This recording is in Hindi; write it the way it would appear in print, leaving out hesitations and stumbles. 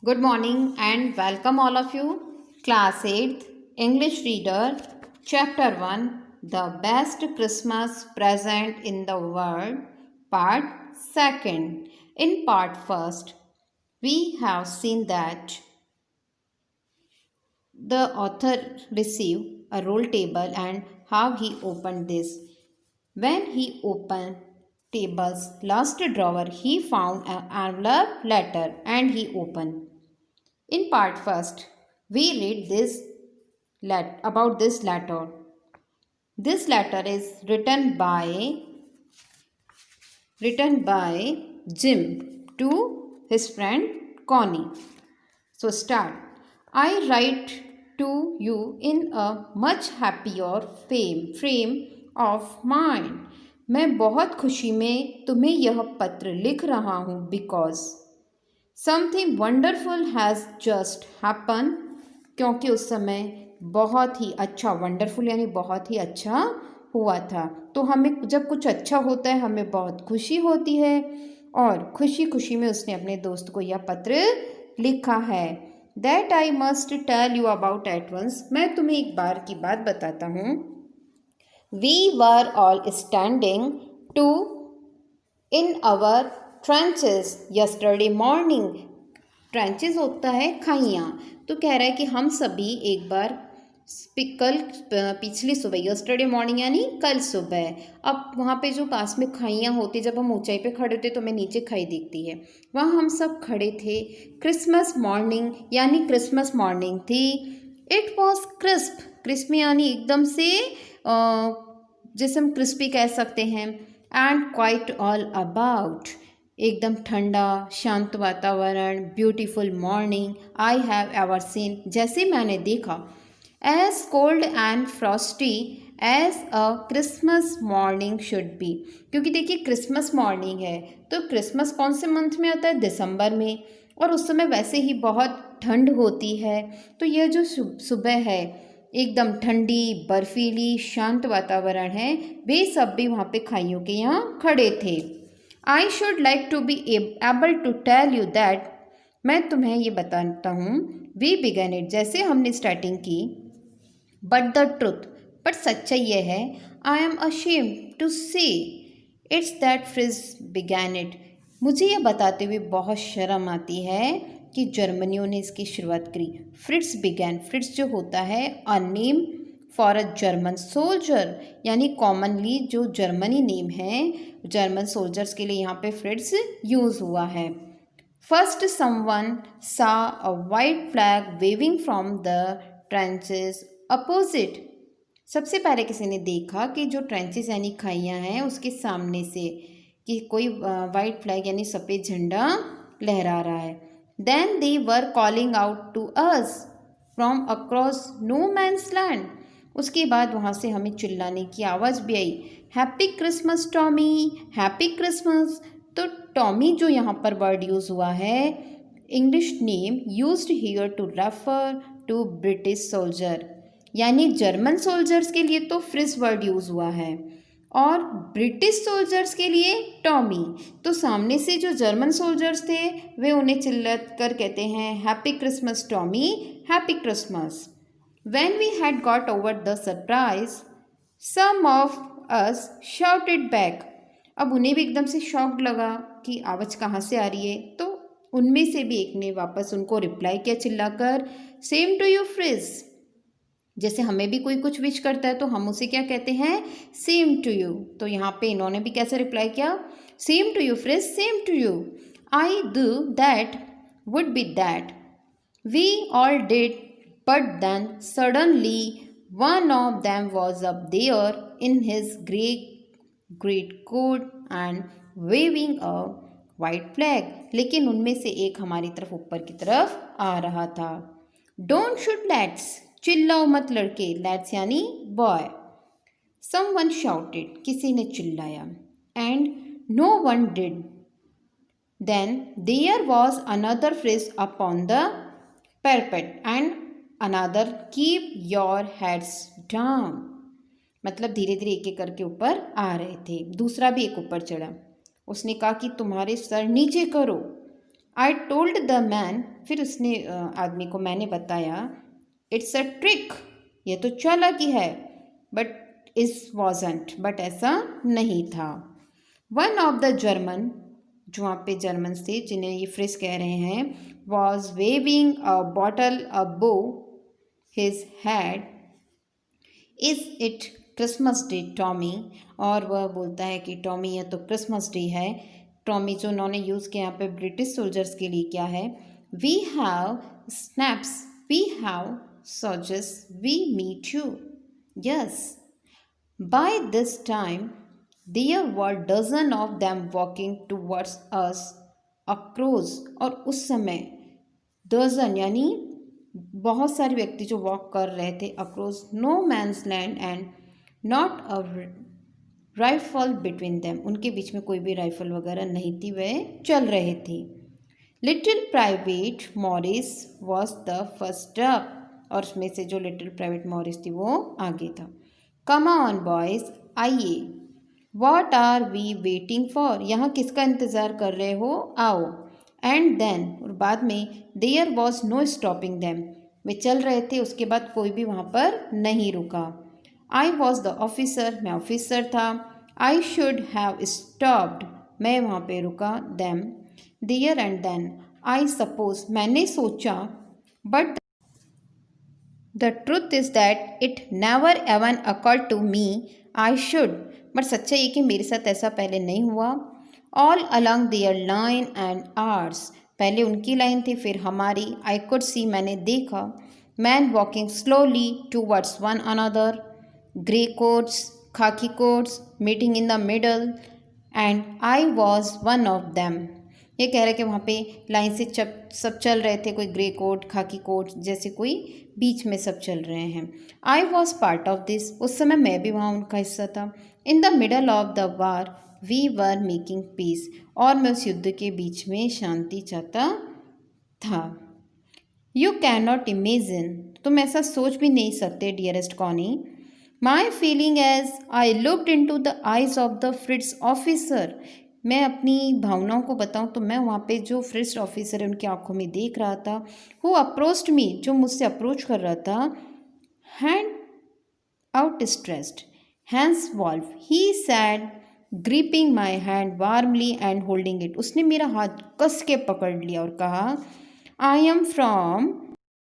Good morning and welcome all of you. Class 8th English Reader Chapter 1 The Best Christmas Present in the World Part 2nd. In Part 1st, we have seen that the author received a roll table and how he opened this. When he opened table's last drawer, he found an envelope letter and he opened. In part first, we read this about this letter. This letter is written by Jim to his friend Connie. So start. I write to you in a much happier frame of mind. मैं बहुत खुशी में तुम्हें यह पत्र लिख रहा हूँ because something wonderful has just happen, क्योंकि उस समय बहुत ही अच्छा, वंडरफुल यानी बहुत ही अच्छा हुआ था। तो हमें जब कुछ अच्छा होता है हमें बहुत खुशी होती है और खुशी खुशी में उसने अपने दोस्त को यह पत्र लिखा है। That I must tell you about at once, मैं तुम्हें एक बार की बात बताता हूँ। We were all standing to in our trenches yesterday morning. Trenches होता है खाइयाँ, तो कह रहा है कि हम सभी एक बार कल पिछली सुबह, यस्टरडे मॉर्निंग यानी कल सुबह। अब वहाँ पे जो पास में खाइयाँ होती, जब हम ऊंचाई पे खड़े होते तो हमें नीचे खाई दिखती है, वहाँ हम सब खड़े थे। क्रिसमस मॉर्निंग यानी क्रिसमस मॉर्निंग थी। इट वॉज क्रिस्प, क्रिस्प यानी एकदम से जैसे हम क्रिस्पी कह सकते हैं। एंड क्वाइट ऑल अबाउट, एकदम ठंडा शांत वातावरण, beautiful morning I have ever seen, जैसे मैंने देखा। As cold and frosty as a Christmas morning should be, क्योंकि देखिए क्रिसमस मॉर्निंग है तो क्रिसमस कौन से मंथ में आता है? दिसंबर में, और उस समय वैसे ही बहुत ठंड होती है। तो यह जो सुबह है एकदम ठंडी बर्फीली शांत वातावरण है। वे सब भी वहाँ पे खाइयों के यहाँ खड़े थे। I should like to be able to tell you that, मैं तुम्हें ये बताता हूँ। वी बिगन इट, जैसे हमने स्टार्टिंग की। बट द ट्रुथ, बट सच्चाई ये है, आई एम अशेम्ड टू से it's that fridge began it, मुझे ये बताते हुए बहुत शर्म आती है कि जर्मनियों ने इसकी शुरुआत करी। फ्रिट्स बिगैन, फ्रिट्स जो होता है a name for a German soldier, यानी कॉमनली जो जर्मनी नेम है जर्मन सोल्जर्स के लिए यहाँ पे फ्रिट्स यूज़ हुआ है। First someone saw a white flag waving from the trenches opposite, सबसे पहले किसी ने देखा कि जो ट्रेंचेस यानी खाइयाँ हैं उसके सामने से कि कोई वाइट फ्लैग यानी सफ़ेद झंडा लहरा रहा है। Then they were calling out to us from across no man's land, उसके बाद वहाँ से हमें चिल्लाने की आवाज़ भी आई, happy Christmas Tommy, happy Christmas. तो टॉमी जो यहाँ पर वर्ड यूज़ हुआ है, English name used here to refer to British soldier, यानी जर्मन सोल्जर्स के लिए तो फ्रिज वर्ड यूज़ हुआ है और ब्रिटिश सोल्जर्स के लिए टॉमी। तो सामने से जो जर्मन सोल्जर्स थे वे उन्हें चिल्लाकर कर कहते हैं happy Christmas Tommy, happy Christmas. When we had got over the surprise, some of us shouted back. अब उन्हें भी एकदम से शॉक्ड लगा कि आवाज़ कहाँ से आ रही है, तो उनमें से भी एक ने वापस उनको रिप्लाई किया चिल्लाकर, सेम टू यू फ्रिज। जैसे हमें भी कोई कुछ विश करता है तो हम उसे क्या कहते हैं? Same to you. तो यहाँ पे इन्होंने भी कैसे रिप्लाई किया? Same to you Fritz, same to you. I do that would be that, we all did, but then suddenly one of them was up there in his great coat and waving a white flag, लेकिन उनमें से एक हमारी तरफ ऊपर की तरफ आ रहा था। Don't shoot lads, चिल्लाओ मत लड़के, lads यानी boy। Someone shouted, किसी ने चिल्लाया। And no one did। Then there was another phrase upon the parapet and another keep your heads down, मतलब धीरे धीरे एक एक करके ऊपर आ रहे थे। दूसरा भी एक ऊपर चढ़ा, उसने कहा कि तुम्हारे सर नीचे करो। आई टोल्ड द मैन फिर उसने आदमी को मैंने बताया, इट्स अ ट्रिक, ये तो चालाकी है, बट इस वॉजंट, बट ऐसा नहीं था। वन ऑफ द जर्मन, जो वहाँ पे जर्मन थे जिन्हें ये फ्रिज कह रहे हैं, was waving a bottle above his head, is it Christmas day Tommy, और वह बोलता है कि टॉमी यह तो क्रिसमस डे है। टॉमी जो उन्होंने यूज़ किया यहाँ पे ब्रिटिश सोल्जर्स के लिए क्या है, we have snaps, we have sausages, we meet you, yes. By this time there were dozen of them walking towards us across, और उस समय डजन यानी बहुत सारे व्यक्ति जो वॉक कर रहे थे across no man's land and not a rifle between them, उनके बीच में कोई भी राइफल वगैरह नहीं थी, वह चल रहे थे। Little private Morris was the first up, और उसमें से जो लिटिल प्राइवेट मॉरिस थी वो आगे था। कम ऑन बॉयज, आइए, what are we waiting for, यहाँ किसका इंतज़ार कर रहे हो, आओ। एंड देन, और बाद में, there was no stopping them, वे चल रहे थे, उसके बाद कोई भी वहाँ पर नहीं रुका। आई वॉज द ऑफिसर, मैं ऑफिसर था। आई शुड हैव स्टॉप्ड, मैं वहाँ पे रुका। Them, there and then, I suppose, मैंने सोचा, but the truth is that it never even occurred to me I should, बट सच्चाई ये कि मेरे साथ ऐसा पहले नहीं हुआ। All along their line and ours, पहले उनकी लाइन थी फिर हमारी। आई कुड सी, मैंने देखा। Man walking slowly towards one another, grey coats, khaki coats, meeting in the middle, and I was one of them. ये कह रहे कि वहाँ पे लाइन से सब चल रहे थे, कोई ग्रे कोट, खाकी कोट, जैसे कोई बीच में सब चल रहे हैं। I was part of this, उस समय मैं भी वहाँ उनका हिस्सा था। In the middle of the war we were making peace, और मैं उस युद्ध के बीच में शांति चाहता था। यू कैन नॉट इमेजिन, तुम ऐसा सोच भी नहीं सकते dearest Connie, my feeling as I looked into the eyes of the Fritz officer, मैं अपनी भावनाओं को बताऊं तो मैं वहाँ पे जो फ्रिट्स ऑफिसर है उनकी आंखों में देख रहा था। हु अप्रोच्ड मी, जो मुझसे अप्रोच कर रहा था। Hand out stressed, hands valve, he sad gripping my hand warmly and holding it, उसने मेरा हाथ कस के पकड़ लिया और कहा, आई एम फ्रॉम